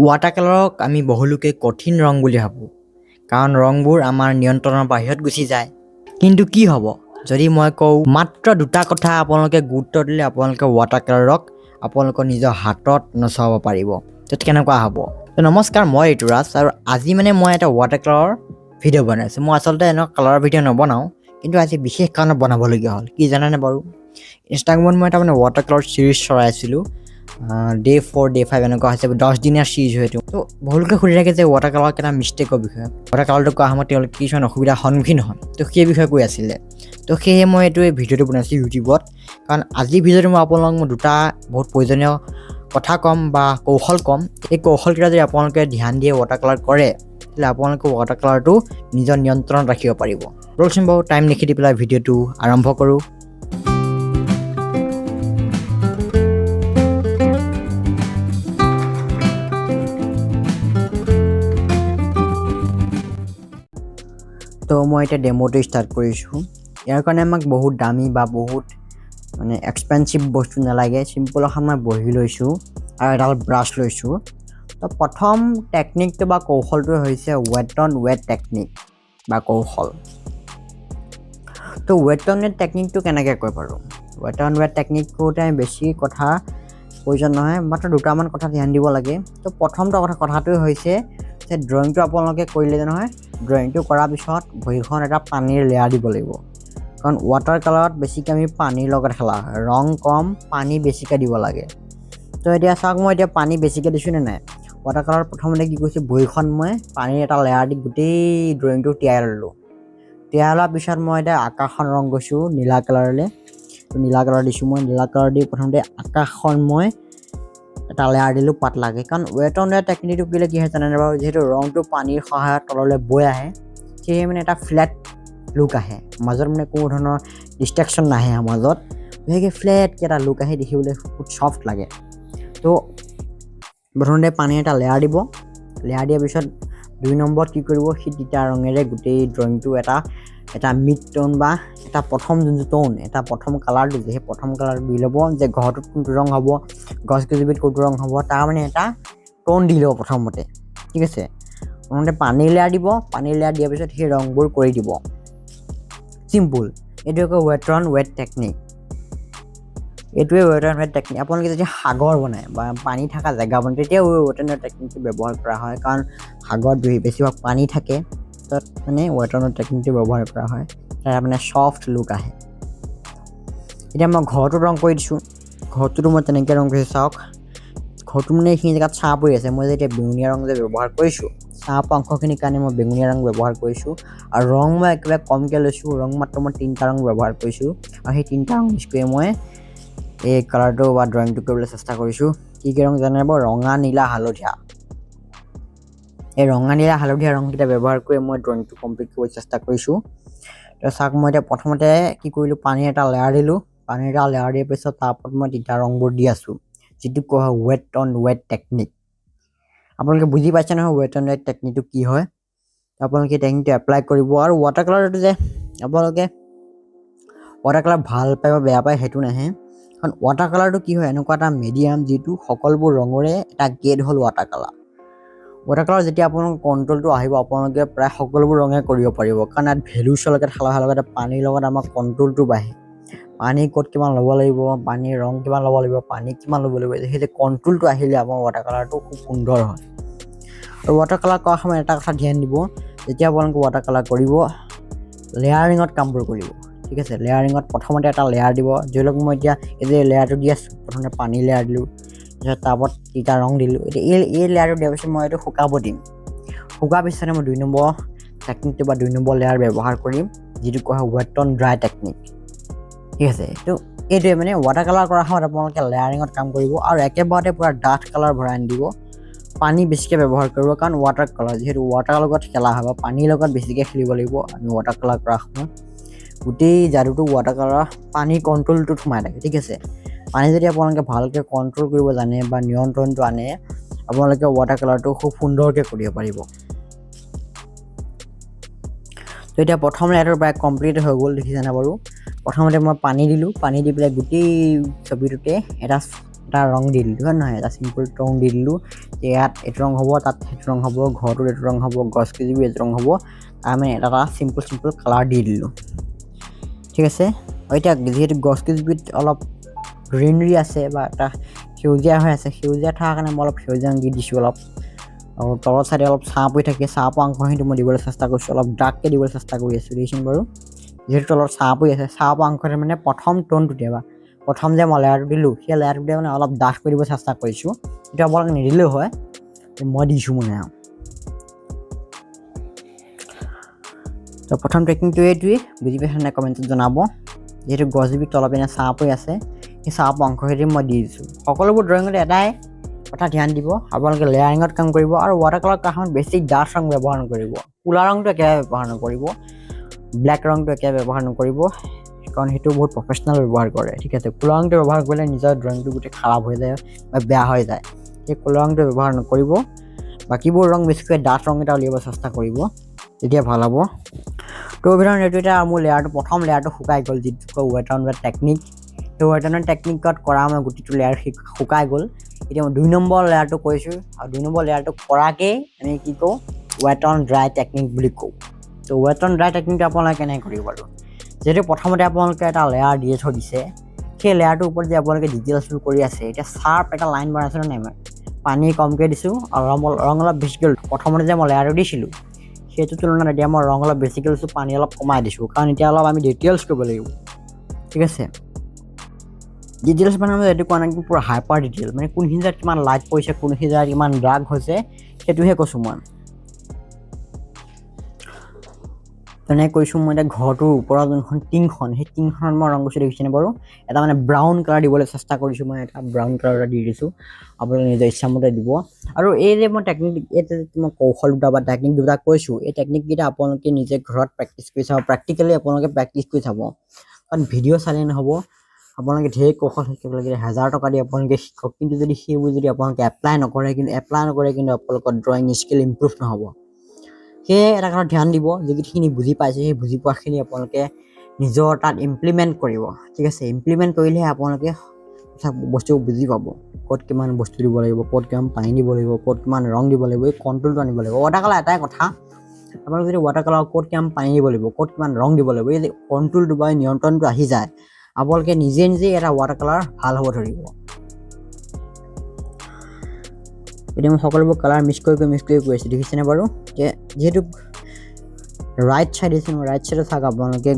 watercolorক আমি বহুলোকে কঠিন ৰং বুলি ভাবো কাৰণ ৰংবোৰ আমাৰ নিয়ন্ত্ৰণৰ বাহিৰত গুচি যায় কিন্তু কি হ'ব যদি মই কওঁ মাত্ৰ দুটা কথা আপোনালোকে গুৰুত্ব দিলে আপোনালোকে watercolorক আপোনালোকৰ নিজৰ হাতত নচাব পাৰিব তেতিয়া কেনেকুৱা হ'ব তো নমস্কাৰ মই ঋতুৰাজ আৰু আজি মই এটা watercolor ভিডিঅ' বনাইছো মই আসলতে এনে কালাৰ ভিডিঅ' নবনাও কিন্তু আজি বিশেষ কাৰণত বনাবলগীয়া হ'ল কি জানানে বাৰু ইনষ্টাগ্ৰামত মই এটা watercolor সিৰিজ চলাই আছিলো ডে 4 ডে 5 এনেকুৱা হৈছে 10 দিনীয়া সিৰিজ হয় তো বহুলোকে সুধি থাকে যে watercolor কেটা মিষ্টেকৰ বিষয়ে watercolorটো কোৱা সময়ত তেওঁলোকে কিছুমান অসুবিধাৰ সন্মুখীন হয় তো সেই বিষয়ে কৈ আছিলে তো সেয়ে মই এই ভিডিঅ'টো বনাইছো ইউটিউবত কাৰণ আজি ভিডিঅ'টো মই আপোনালোকক দুটা বহুত প্ৰয়োজনীয় কথা কম বা কৌশল কম এই কৌশলকেইটা যদি আপোনালোকে ধ্যান দিয়ে watercolor কৰে তেতিয়াহ'লে আপোনালোকে watercolorটো নিজৰ নিয়ন্ত্ৰণত ৰাখিব পাৰিব বলচোন বাৰু টাইম নিখেদি পেলাই ভিডিঅ'টো আৰম্ভ কৰোঁ তো মই এটা ডেমোটো স্টাৰ্ট কৰিছোঁ ইয়াৰ কাৰণে আমাক বহুত দামী বা বহুত এক্সপেন্সিভ বস্তু নালাগে সিম্পল এখন মই বহি লৈছোঁ আৰু এডাল ব্ৰাছ লৈছোঁ তো প্ৰথম টেকনিকটো বা কৌশলটো হৈছে ৱেট অন ৱেট টেকনিক বা কৌশল তো ৱেট অন ৱেট টেকনিকটো কেনেকৈ কৰিব পাৰোঁ ৱেট অন ৱেট টেকনিকটোতে বেছি কথা প্ৰয়োজন নহয় মাত্ৰ দুটামান কথা ধ্যান দিব লাগে তো প্ৰথমটো কথাটো হৈছে যে ড্ৰয়িংটো আপোনালোকে কৰিলে নহয় ড্ৰয়িংটো কৰাৰ পিছত ভৰিখন এটা পানীৰ লেয়াৰ দিব লাগিব কাৰণ watercolorত বেছিকৈ আমি পানীৰ লগত খেলা হয় ৰং কম পানী বেছিকৈ দিব লাগে তো এতিয়া চাওক মই এতিয়া পানী বেছিকৈ দিছোঁ নে নাই watercolor প্ৰথমতে কি কৰিছোঁ ভৰিখন মই পানীৰ এটা লেয়াৰ দি গোটেই ড্ৰয়িংটো তিয়াই ল'লোঁ তিয়াই লোৱাৰ পিছত মই এতিয়া আকাশখন ৰং গৈছোঁ নীলা কালাৰলৈ নীলা কালাৰ দিছোঁ মই নীলা কালাৰ দি প্ৰথমতে আকাশখন মই এটা লেয়াৰ দিলোঁ পাতলাকৈ কাৰণ ৱেট অন ৱেট টেকনিকটো কৰিলে কি হয় জানেনে বাৰু যিহেতু ৰংটো পানীৰ সহায়ত তললৈ বৈ আহে সেয়ে এটা ফ্লেট লুক আহে মাজত কোনো ধৰণৰ ডিষ্ট্ৰেকশ্যন নাহে মাজত বিশেষকৈ ফ্লেটকৈ এটা লুক আহে দেখিবলৈ বহুত ছফ্ট লাগে তো প্ৰথমতে পানী এটা লেয়াৰ দিব লেয়াৰ দিয়াৰ পিছত 2 নম্বৰত কি কৰিব সি তিতা ৰঙেৰে গোটেই ড্ৰয়িংটো এটা মিড টোন বা এটা প্ৰথম যোনটো টোন এটা প্ৰথম কালাৰটো যে সেই প্ৰথম কালাৰটো দি ল'ব যে ঘৰটোত কোনটো ৰং হ'ব গছ গছনিত কোনটো ৰং হ'ব তাৰ এটা টোন দি ল'ব প্ৰথমতে ঠিক আছে প্ৰথমতে পানী লেয়াৰ দিব পানী লেয়াৰ দিয়াৰ পিছত সেই ৰংবোৰ কৰি দিব চিম্পল এইটো ৱেট অন ৱেট টেকনিক এইটোৱে ৱেট অন ৱেট টেকনিক আপোনালোকে যদি সাগৰ বনায় বা পানী থকা জেগা বনায় তেতিয়া ৱেট অন ৱেট টেকনিকটো ব্যৱহাৰ কৰা হয় কাৰণ সাগৰত বেছিভাগ পানী থাকে তাত ৱেট অন ৱেট টেকনিকটো ব্যৱহাৰ কৰা হয় তাৰ ছফ্ট লুক আহে এতিয়া মই ঘৰটো ৰং কৰি দিছোঁ ঘৰটোতো মই তেনেকৈ ৰং কৰিছোঁ চাওক ঘৰটো এইখিনি জেগাত ছাঁ পৰি আছে মই যে এতিয়া বেঙুনীয়া ৰং যে ব্যৱহাৰ কৰিছোঁ ছাঁ অংশখিনিৰ কাৰণে মই বেঙুনীয়া ৰং ব্যৱহাৰ কৰিছোঁ আৰু ৰং মই একেবাৰে কমকৈ লৈছোঁ ৰং মাত্ৰ মই 3টা ৰং ব্যৱহাৰ কৰিছোঁ আৰু সেই 3টা ৰং মিক্স কৰি মই এই কালাৰটো বা ড্ৰয়িংটো কৰিবলৈ চেষ্টা কৰিছোঁ কি ৰং জানে বাৰু ৰঙা নীলা হালধীয়া এই ৰঙা নীলা হালধীয়া ৰংকেইটা ব্যৱহাৰ কৰি মই ড্ৰয়িংটো কমপ্লিট কৰিবলৈ চেষ্টা কৰিছোঁ তো চাওক মই এতিয়া প্ৰথমতে কি কৰিলোঁ পানীৰ এটা লেয়াৰ দিলোঁ পানীৰ এটা লেয়াৰ দিয়াৰ পিছত তাৰ ওপৰত মই তিতা ৰংবোৰ দি আছোঁ যিটো কোৱা হয় ৱেট অন ৱেট টেকনিক আপোনালোকে বুজি পাইছে নহয় ৱেট অন ৱেট টেকনিকটো কি হয় আপোনালোকে টেকনিকটো এপ্লাই কৰিব আৰু watercolorটো যে আপোনালোকে watercolor ভাল পায় বা বেয়া পায় সেইটো নাহে কাৰণ watercolorটো কি হয় এনেকুৱা এটা মিডিয়াম যিটো সকলোবোৰ ৰঙৰে এটা গেড হ'ল watercolor যেতিয়া আপোনালোকৰ কণ্ট্ৰলটো আহিব আপোনালোকে প্ৰায় সকলোবোৰ ৰঙে কৰিব পাৰিব কাৰণ ইয়াত ভেলুছৰ লগত খেলা লগতে পানীৰ লগত আমাৰ কণ্ট্ৰলটো বাঢ়ে পানী ক'ত কিমান ল'ব লাগিব পানীৰ ৰং কিমান ল'ব লাগিব পানী কিমান ল'ব লাগিব সেই যে কণ্ট্ৰলটো আহিলে আমাৰ watercolorটো খুব সুন্দৰ হয় আৰু watercolor কৰাৰ সময়ত এটা কথা ধ্যান দিব যেতিয়া আপোনালোকে watercolor কৰিব লেয়াৰিঙত কামবোৰ কৰিব ঠিক আছে লেয়াৰিঙত প্ৰথমতে এটা লেয়াৰ দিব ধৰি লওক মই এতিয়া এই যে লেয়াৰটো দি আছোঁ প্ৰথমতে পানী লেয়াৰ দিলোঁ তাৰপিছত তাৰ ওপৰত তিতা ৰং দিলোঁ এতিয়া এই লেয়াৰটো দিয়াৰ পিছত মই এইটো শুকাব দিম শুকোৱাৰ পিছতে মই 2 নম্বৰ টেকনিকটো বা 2 নম্বৰ লেয়াৰ ব্যৱহাৰ কৰিম যিটো কোৱা হয় ৱেট অন ড্ৰাই টেকনিক ঠিক আছে তো এইটোৱে watercolor কৰাৰ সময়ত আপোনালোকে লেয়াৰিঙত কাম কৰিব আৰু একেবাৰতে পূৰা ডাঠ কালাৰ ভৰাই আনিব পানী বেছিকৈ ব্যৱহাৰ কৰিব কাৰণ watercolor যিহেতু ৱাটাৰৰ লগত খেলা হয় বা পানীৰ লগত বেছিকৈ খেলিব লাগিব আমি watercolor কৰাৰ সময়ত গোটেই যাদুটো watercolor পানী কণ্ট্ৰলটোত সোমাই থাকে ঠিক আছে পানী যদি আপোনালোকে ভালকৈ কণ্ট্ৰল কৰিব জানে বা নিয়ন্ত্ৰণটো আনে আপোনালোকে watercolorটো খুব সুন্দৰকৈ কৰিব পাৰিব তো এতিয়া প্ৰথম লেয়াৰটো প্ৰায় কমপ্লিট হৈ গ'ল দেখিছেনে বাৰু প্ৰথমতে মই পানী দিলোঁ পানী দি পেলাই গোটেই ছবিটোতে এটা এটা ৰং দি দিলোঁ হয় নহয়, এটা চিম্পল ৰং দি দিলোঁ, ইয়াত এইটো ৰং হ'ব, তাত সেইটো ৰং হ'ব, ঘৰটোত এইটো ৰং হ'ব, গছ কেইজোপি এইটো ৰং হ'ব, আমি এটা চিম্পল কালাৰ দি দিলোঁ। ঠিক আছে, এতিয়া যিহেতু গছ কেইজোপিত অলপ গ্ৰীনাৰী আছে বা এটা সেউজীয়া হৈ আছে, সেউজীয়া থকাৰ কাৰণে মই অলপ সেউজীয়া ৰং দি দিছোঁ অলপ, আৰু তলৰ চাইডে অলপ ছাঁ পৰি থাকে, ছাঁ পৰা অংশখিনি মই দিবলৈ চেষ্টা কৰিছোঁ, অলপ ডাৰ্ককৈ দিবলৈ চেষ্টা কৰি আছোঁ, দেখিছোঁ বাৰু। যিহেতু তলত ছাঁ পৰি আছে, ছাঁ পৰা অংশখিনি মানে প্ৰথম টোনটোতে বা প্ৰথম যে মই লেয়াৰটো দিলোঁ, সেই লেয়াৰটোতে মানে অলপ ডাঠ কৰি দিব চেষ্টা কৰিছোঁ। এতিয়া আপোনালোকে নিদিলেও হয়, মই দিছোঁ মানে আৰু। তো প্ৰথম টেকনিকটো এইটোৱেই, বুজি পাইছে নাই কমেণ্টত জনাব। যিহেতু গছজোপি তলৰ পিনে ছাঁ পৰি আছে, সেই ছাঁ পৰা অংশখিনি মই দি দিছোঁ। সকলোবোৰ ড্ৰয়িঙত এটাই কথা ধ্যান দিব, আপোনালোকে লেয়াৰিঙত কাম কৰিব আৰু ৱাটাৰকালাৰ কামত বেছি ডাঠ ৰং ব্যৱহাৰ নকৰিব, ক'লা ৰংটো একেবাৰে ব্যৱহাৰ নকৰিব, ব্লেক ৰংটো একেবাৰে ব্যৱহাৰ নকৰিব, কাৰণ সেইটো বহুত প্ৰফেচনেল ব্যৱহাৰ কৰে। ঠিক আছে, ক'লা ৰংটো ব্যৱহাৰ কৰিলে নিজৰ ড্ৰয়িংটো গোটেই খাৰাপ হৈ যায় বা বেয়া হৈ যায়, সেই ক'লা ৰংটো ব্যৱহাৰ নকৰিব, বাকীবোৰ ৰং বেছিকৈ ডাঠ ৰং এটা উলিয়াব চেষ্টা কৰিব, তেতিয়া ভাল হ'ব। তো ভিতৰত এইটো এতিয়া মোৰ লেয়াৰটো প্ৰথম লেয়াৰটো শুকাই গ'ল, যিটো কয় ৱেট অন ৱেট টেকনিক। তো ৱেট অন ৱেট টেকনিকত কৰা মই গোটেইটো লেয়াৰ শুকাই গ'ল। এতিয়া মই 2 নম্বৰ লেয়াৰটো কৰিছোঁ, আৰু 2 নম্বৰ লেয়াৰটো কৰাকেই আমি কি কওঁ, ৱেট অন ড্ৰাই টেকনিক বুলি কওঁ। তো ৱেট অন ড্ৰাই টেকনিকটো আপোনালোকে কেনেকৈ কৰিব বাৰু, যিহেতু প্ৰথমতে আপোনালোকে এটা লেয়াৰ দিয়ে থৈ দিছে, সেই লেয়াৰটোৰ ওপৰত যে আপোনালোকে ডিটেইলছবোৰ কৰি আছে, এতিয়া শ্বাৰ্প এটা লাইন বনাইছোঁ নাই, মই পানী কমকৈ দিছোঁ আৰু ৰং অলপ বেছিকৈ, প্ৰথমতে যে মই লেয়াৰটো দিছিলোঁ সেইটো তুলনাত এতিয়া মই ৰং অলপ বেছিকৈ লৈছোঁ, পানী অলপ কমাই দিছোঁ, কাৰণ এতিয়া অলপ আমি ডিটেইলছ কৰিব লাগিব। ঠিক আছে, ডিটেইলছ মানে মই এইটো কোৱা নাই কিন্তু পুৰা হাইপাৰ ডিটেইল, মানে কোনখিনি জেগাত কিমান লাইট পৰিছে, কোনখিনি জেগাত কিমান ডাৰ্ক হৈছে, সেইটোহে কৈছোঁ মই। তেনেকৈ কৈছোঁ মই এতিয়া ঘৰটোৰ ওপৰত যোনখন টিংখন, সেই টিংখনত মই ৰং কৰিছোঁ, দেখিছেনে বাৰু, এটা মানে ব্ৰাউন কালাৰ দিবলৈ চেষ্টা কৰিছোঁ, মই এটা ব্ৰাউন কালাৰ এটা দি দিছোঁ, আপোনালোকে নিজৰ ইচ্ছামতে দিব। আৰু এই যে মই টেকনিক, এই যে মই কৌশল দুটা বা টেকনিক দুটা কৈছোঁ, এই টেকনিককেইটা আপোনালোকে নিজে ঘৰত প্ৰেক্টিছ কৰি চাব, প্ৰেক্টিকেলি আপোনালোকে প্ৰেক্টিছ কৰি চাব, কাৰণ ভিডিঅ' চালে নহ'ব, আপোনালোকে ঢেৰ কৌশল শিকিব লাগে, 1000 টকা দি আপোনালোকে শিকক, কিন্তু যদি সেইবোৰ যদি আপোনালোকে এপ্লাই নকৰে কিন্তু আপোনালোকৰ ড্ৰয়িং স্কিল ইম্প্ৰুভ নহ'ব। সেয়ে এটা কথা ধ্যান দিব, যিখিনি বুজি পাইছে সেই বুজি পোৱাখিনি আপোনালোকে নিজৰ তাত ইমপ্লিমেণ্ট কৰিব। ঠিক আছে, ইমপ্লিমেণ্ট কৰিলেহে আপোনালোকে বস্তুবোৰ বুজি পাব, ক'ত কিমান বস্তু দিব লাগিব, ক'ত কিমান পানী দিব লাগিব, ক'ত কিমান ৰং দিব লাগিব, এই কণ্ট্ৰলটো আনিব লাগিব। ৱাটাৰকালাৰ এটাই কথা, আপোনালোকে যদি ৱাটাৰকালাৰ ক'ত কিমান পানী দিব লাগিব, ক'ত কিমান ৰং দিব লাগিব, এই যে কণ্ট্ৰলটো বা নিয়ন্ত্ৰণটো আহি যায়, আপোনালোকে নিজে এটা ৱাটাৰকালাৰ ভাল হ'ব ধৰিব। এতিয়া মই সকলোবোৰ কালাৰ মিক্স কৰি গৈ আছোঁ, দেখিছেনে বাৰু। যিহেতু ৰাইট ছাইডে আছে, ৰাইট ছাইডে চাওক, আপোনালোকে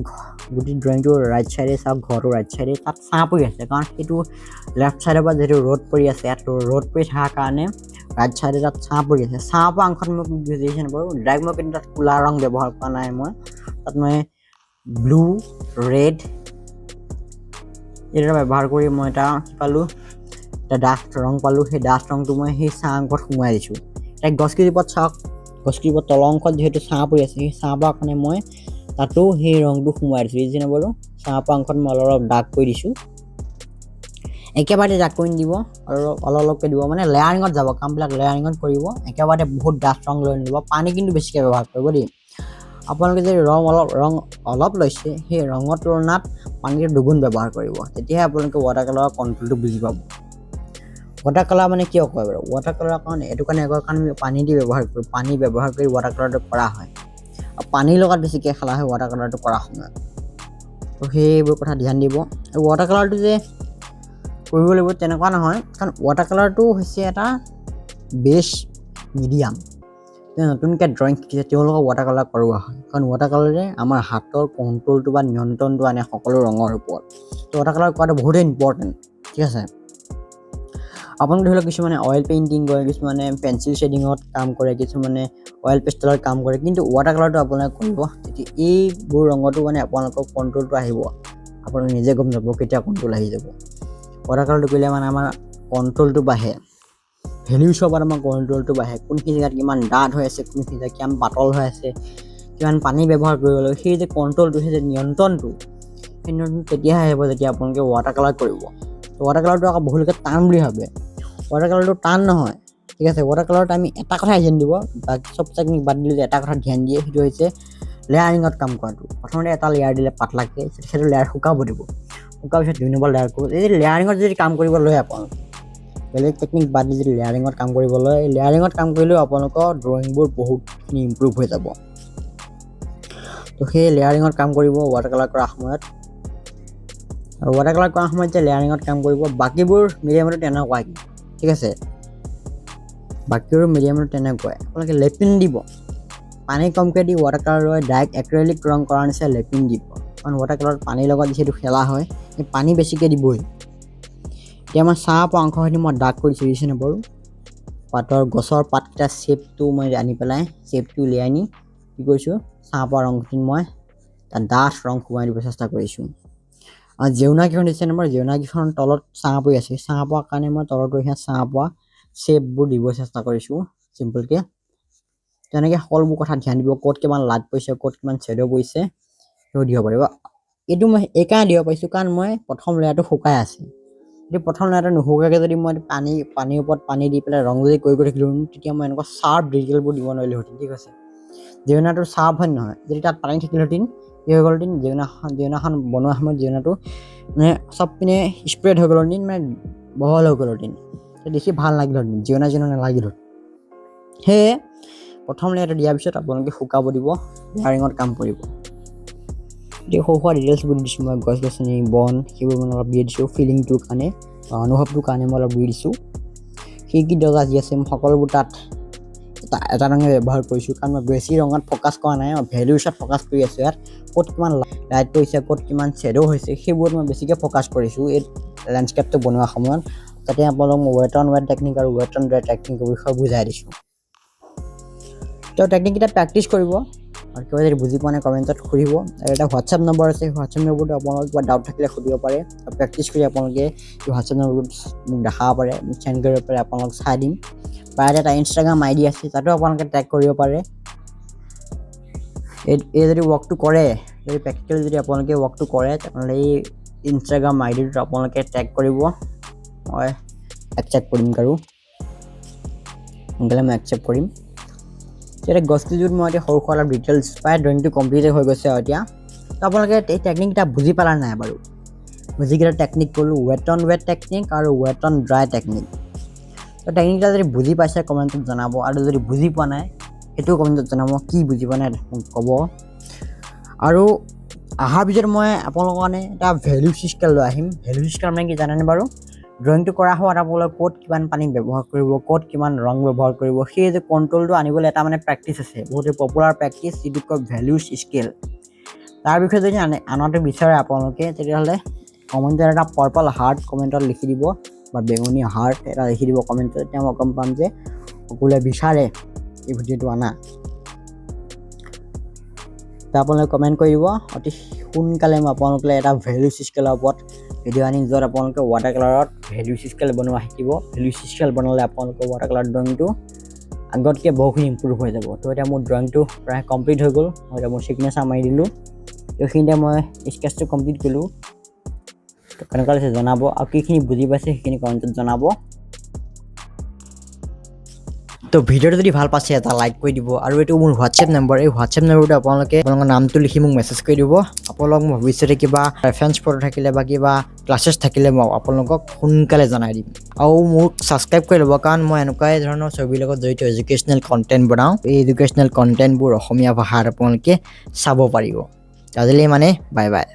গোটেই ড্ৰয়িংটো ৰাইট ছাইডে চাওক, ঘৰটো ৰাইট ছাইডে, তাত ছাঁ পৰি আছে, কাৰণ সেইটো লেফ্ট ছাইডৰ পৰা যিহেতু ৰ'দ পৰি আছে, ইয়াত ৰ'দ পৰি থকাৰ কাৰণে ৰাইট ছাইডে তাত ছাঁ পৰি আছে, ছাঁ পৰা অংশত মই দেখিছেনে বাৰু, ডাইৰেক্ট মই কিন্তু তাত ক'লা ৰং ব্যৱহাৰ কৰা নাই, তাত মই ব্লু, ৰেড এইদৰে ব্যৱহাৰ কৰি মই এটা কি পালোঁ, এটা ডাঠ ৰং পালোঁ, সেই ডাঠ ৰংটো মই সেই ছাঁ অংশত সোমোৱাই দিছোঁ। এতিয়া গছকেইজোপাত চাওক, গছকেইজোপাত তলৰ অংশত যিহেতু ছাঁ পৰি আছে, সেই ছাঁ পৰা কাৰণে মই তাতো সেই ৰংটো সোমোৱাই দিছোঁ, দেখিছেনে বাৰু, ছাঁ পৰা অংশত মই অলপ ডাৰ্ক কৰি দিছোঁ, একেবাৰে ডাৰ্ক কৰি নিদিব, অলপকৈ দিব, মানে লেয়াৰিঙত যাব, কামবিলাক লেয়াৰিঙত কৰিব, একেবাৰে বহুত ডাঠ ৰং লৈ নিদিব, পানী কিন্তু বেছিকৈ ব্যৱহাৰ কৰিব দেই। আপোনালোকে যদি ৰং অলপ লৈছে, সেই ৰঙৰ তুলনাত পানীটো দুগুণ ব্যৱহাৰ কৰিব, তেতিয়াহে আপোনালোকে ৱাটাৰকালাৰৰ কণ্ট্ৰলটো বুজি পাব। ৱাটাৰকালাৰ মানে কিয় কয় বাৰু, ৱাটাৰকালাৰ কাৰণে এইটো কাৰণে কয়, কাৰণ আমি পানী দি ব্যৱহাৰ কৰোঁ, পানী ব্যৱহাৰ কৰি ৱাটাৰকালাৰটো কৰা হয়, আৰু পানীৰ লগত বেছিকৈ খেলা হয় ৱাটাৰকালাৰটো কৰাৰ সময়ত। তো সেইবোৰ কথা ধ্যান দিব। আৰু ৱাটাৰকালাৰটো যে কৰিব লাগিব তেনেকুৱা নহয়, কাৰণ ৱাটাৰকালাৰটো হৈছে এটা বেছ মিডিয়াম, নতুনকৈ ড্ৰয়িং শিকিছে তেওঁলোকক ৱাটাৰকালাৰ কৰোৱা হয়, কাৰণ ৱাটাৰকালাৰে আমাৰ হাতৰ কণ্ট্ৰলটো বা নিয়ন্ত্ৰণটো আনে সকলো ৰঙৰ ওপৰত। তো ৱাটাৰকালাৰ কৰাটো বহুতেই ইম্পৰ্টেণ্ট। ঠিক আছে, আপোনালোকে ধৰি লওক কিছুমানে অইল পেইণ্টিং কৰে, কিছুমানে পেঞ্চিল শ্বেডিঙত কাম কৰে, কিছুমানে অইল পেষ্টেলত কাম কৰে, কিন্তু ৱাটাৰকালাৰটো আপোনালোকে কৰিব, তেতিয়া এইবোৰ ৰঙতো মানে আপোনালোকৰ কণ্ট্ৰলটো আহিব, আপোনালোকে নিজে গম যাব কেতিয়া কণ্ট্ৰল আহি যাব। ৱাটাৰকালাৰটো কৰিলে মানে আমাৰ কণ্ট্ৰলটো বাঢ়ে, ভেলিউছৰ ওপৰত আমাৰ কণ্ট্ৰলটো বাঢ়ে, কোনখিনি জেগাত কিমান ডাঠ হৈ আছে, কোনখিনি জেগাত কিমান পাতল হৈ আছে, কিমান পানী ব্যৱহাৰ কৰিব লাগিব, সেই যে কণ্ট্ৰলটো, সেই যে নিয়ন্ত্ৰণটো, সেই নিয়ন্ত্ৰণটো তেতিয়াহে আহিব যেতিয়া আপোনালোকে ৱাটাৰকালাৰ কৰিব। ৱাটাৰকালাৰটো আকৌ বহুলোকে টান বুলি ভাবে, ৱাটাৰকালাৰটো টান নহয়। ঠিক আছে, ৱাটাৰকালাৰত আমি এটা কথাই ধ্যান দিব, বাকী চব টেকনিক বাদ দিলে যে এটা কথা ধ্যান দিয়ে, সেইটো হৈছে লেয়াৰিঙত কাম কৰাটো। প্ৰথমতে এটা লেয়াৰ দিলে পাতলাকৈ, সেইটো লেয়াৰ শুকাব দিব, শুকাৰ পিছত 2 নম্বৰ লেয়াৰ কৰিব। এই লেয়াৰিঙত যদি কাম কৰিব লয় আপোনালোকে, বেলেগ টেকনিক বাদ দি যদি লেয়াৰিঙত কাম কৰিবলৈ লেয়াৰিঙত কাম কৰিলেও আপোনালোকৰ ড্ৰয়িংবোৰ বহুতখিনি ইম্প্ৰুভ হৈ যাব তো সেই লেয়াৰিঙত কাম কৰিব ৱাটাৰ কালাৰ কৰাৰ সময়ত আৰু ৱাটাৰ কালাৰ কৰাৰ সময়ত যে লেয়াৰিঙত কাম কৰিব বাকীবোৰ মিডিয়ামতো তেনেকুৱাই ঠিক আছে বাকীবোৰ মিডিয়ামতো তেনেকুৱাই আপোনালোকে লেপিন দিব পানী কমকৈ দি ৱাটাৰ কালাৰৰ ডাইৰেক্ট এক্ৰেলিক ৰং কৰাৰ নিচিনা লেপিন দিব কাৰণ ৱাটাৰ কালাৰত পানীৰ লগত যিহেতু খেলা হয় সেই পানী বেছিকৈ দিবই এতিয়া মই চাহ পোৱা অংশখিনি মই ডাৰ্ক কৰি দিছোঁ বাৰু পাতৰ গছৰ পাতকেইটা শ্বেপটো মই আনি পেলাই শ্বেপটো উলিয়াই আনি কি কৰিছোঁ চাহ পোৱা ৰংখিনি মই তাত ডাঠ ৰং সোমাই দিব চেষ্টা কৰিছোঁ আৰু জেউনাকেইখন দিছে নম্বৰ জেউনাকেইখন তলত চাহ পৰি আছে চাহ পোৱাৰ কাৰণে মই তলত ৰখি চাহ পোৱা শ্বেপবোৰ দিব চেষ্টা কৰিছোঁ চিম্পলকৈ তেনেকৈ সকলোবোৰ কথা ধ্যান দিব ক'ত কিমান লাইট পৰিছে ক'ত কিমান শ্বেডো পৰিছে সেইটো দিব পাৰিব এইটো মই এইকাৰণে দিব পাৰিছোঁ কাৰণ মই প্ৰথম লেয়াৰটো শুকাই আছে যদি প্ৰথম লেয়াৰটো নুশুকাকৈ যদি মই পানীৰ ওপৰত পানী দি পেলাই ৰং যদি কৰি থাকিলোঁ তেতিয়া মই এনেকুৱা শ্বাৰ্প ডিটেইলবোৰ দিব নোৱাৰিলোহেঁতেন ঠিক আছে জেউনাটো শ্বাৰ্প হয় নহয় যদি তাত পানী থাকিলহেঁতেন কি হৈ গ'লহেঁতেন জেউনাখন বনোৱাৰ সময়ত জেউনাটো মানে চব পিনে স্প্ৰেড হৈ গ'লহেঁতেন মানে বহল হৈ গ'লহেঁতেন দেখি ভাল লাগিলহেঁতেন জেউনা নালাগিলহেঁতেন সেয়ে প্ৰথম লেয়াৰটো দিয়াৰ পিছত আপোনালোকে শুকাব দিব লেয়াৰিঙত কাম কৰিব এতিয়া সৰু সুৰা ডিটেইলছবোৰ দিছোঁ মই গছ গছনি বন সেইবোৰ মানে অলপ দি দিছোঁ ফিলিংটোৰ কাৰণে অনুভৱটোৰ কাৰণে মই অলপ দি দিছোঁ খিৰিকী দৰ্জা যি আছে মই সকলোবোৰ তাত এটা ৰঙে ব্যৱহাৰ কৰিছোঁ কাৰণ মই বেছি ৰঙত ফ'কাছ কৰা নাই মই ভেলিউছত ফ'কাছ কৰি আছোঁ ইয়াত ক'ত কিমান লাইট পৰিছে ক'ত কিমান শ্বেডো হৈছে সেইবোৰত মই বেছিকৈ ফ'কাছ কৰিছোঁ এই লেণ্ডস্কেপটো বনোৱাৰ সময়ত তাতে আপোনালোকক মই ৱেট অন ৱেট টেকনিক আৰু ৱেট অন ড্ৰাই টেকনিকৰ বিষয়ে বুজাই দিছোঁ তো টেকনিককেইটা প্ৰেক্টিছ কৰিব আৰু কিবা যদি বুজি পোৱা নাই কমেণ্টত সুধিব আৰু এটা হোৱাটছএপ নম্বৰ আছে হোৱাটছএপ নম্বৰটো আপোনালোকৰ কিবা ডাউট থাকিলে সুধিব পাৰে আৰু প্ৰেক্টিছ কৰি আপোনালোকে এই হোৱাটছএপ নম্বৰটোত মোক দেখাব পাৰে মোক চেণ্ড কৰিব পাৰে আপোনালোক চাই দিম বা এটা ইনষ্টাগ্ৰাম আই ডি আছে তাতো আপোনালোকে ট্ৰেক কৰিব পাৰে এই যদি ৱৰ্কটো কৰে যদি প্ৰেক্টিকেলি যদি আপোনালোকে ৱৰ্কটো কৰে তেনেহ'লে এই ইনষ্টাগ্ৰাম আই ডিটোত আপোনালোকে ট্ৰেক কৰিব মই একচেপ্ট কৰিম আৰু সোনকালে মই একচেপ্ট কৰিম এতিয়া গছকেইজোৰত মই এতিয়া সৰু সুৰা অলপ ডিটেইলছ পাই ড্ৰয়িংটো কমপ্লিট হৈ গৈছে আৰু এতিয়া তো আপোনালোকে এই টেকনিককেইটা বুজি পালা নাই বাৰু যিকেইটা টেকনিক ক'লোঁ ৱেট অন ৱেট টেকনিক আৰু ৱেট অন ড্ৰাই টেকনিক তো টেকনিককেইটা যদি বুজি পাইছে কমেণ্টত জনাব আৰু যদি বুজি পোৱা নাই সেইটোও কমেণ্টত জনাব কি বুজি পোৱা নাই ক'ব আৰু অহাৰ পিছত মই আপোনালোকৰ কাৰণে এটা ভেলিউ স্কেল লৈ আহিম ভেলিউ স্কেল মানে কি জানেনে বাৰু ড্ৰয়িংটো কৰা হোৱাত আপোনালোকে ক'ত কিমান পানী ব্যৱহাৰ কৰিব ক'ত কিমান ৰং ব্যৱহাৰ কৰিব সেই যে কণ্ট্ৰলটো আনিবলৈ এটা মানে প্ৰেক্টিছ আছে বহুতে পপুলাৰ প্ৰেক্টিছ যিটো কয় ভেলিউ স্কেল তাৰ বিষয়ে যদি আনতে বিচাৰে আপোনালোকে তেতিয়াহ'লে কমেণ্টত এটা পাৰ্পল হাৰ্ট কমেণ্টত লিখি দিব বা বেঙুনী হাৰ্ট এটা লিখি দিব কমেণ্টত তেতিয়া মই গম পাম যে সকলোৱে বিচাৰে এই ভিডিঅ'টো আনা তো আপোনালোকে কমেণ্ট কৰি দিব অতি সোনকালে মই আপোনালোকে এটা ভেলিউ স্কেলৰ ওপৰত ভিডিঅ' আনি য'ত আপোনালোকে ৱাটাৰ কালাৰত ভেলিউ স্কেল বনোৱা শিকিব ভেলিউ স্কেল বনালে আপোনালোকৰ ৱাটাৰ কালাৰ ড্ৰয়িংটো আগতকৈ বহুখিনি ইম্প্ৰুভ হৈ যাব তো এতিয়া মোৰ ড্ৰয়িংটো প্ৰায় কমপ্লিট হৈ গ'ল মই এতিয়া মোৰ ছিগনেচাৰ মাৰি দিলোঁ এইখিনিতে মই স্কেচটো কমপ্লিট কৰিলোঁ তো কেনেকুৱা লাগিছে জনাব আৰু কিখিনি বুজি পাইছে সেইখিনি কমেণ্টত জনাব তো ভিডিঅ'টো যদি ভাল পাইছে এটা লাইক কৰি দিব আৰু এইটো মোৰ হোৱাটছএপ নম্বৰ এই হোৱাটছএপ নম্বৰটো আপোনালোকে আপোনালোকৰ নামটো লিখি মোক মেছেজ কৰি দিব আপোনালোকক মই ভৱিষ্যতে কিবা ৰেফাৰেঞ্চ ফটো থাকিলে বা কিবা ক্লাছেছ থাকিলে মই আপোনালোকক সোনকালে জনাই দিম আৰু মোক ছাবস্ক্ৰাইব কৰি ল'ব কাৰণ মই এনেকুৱাই ধৰণৰ ছবিৰ লগত জড়িত এডুকেশ্যনেল কণ্টেণ্ট বনাওঁ এই এডুকেশ্যনেল কণ্টেণ্টবোৰ অসমীয়া ভাষাত আপোনালোকে চাব পাৰিব আজিলৈ মানে বাই বাই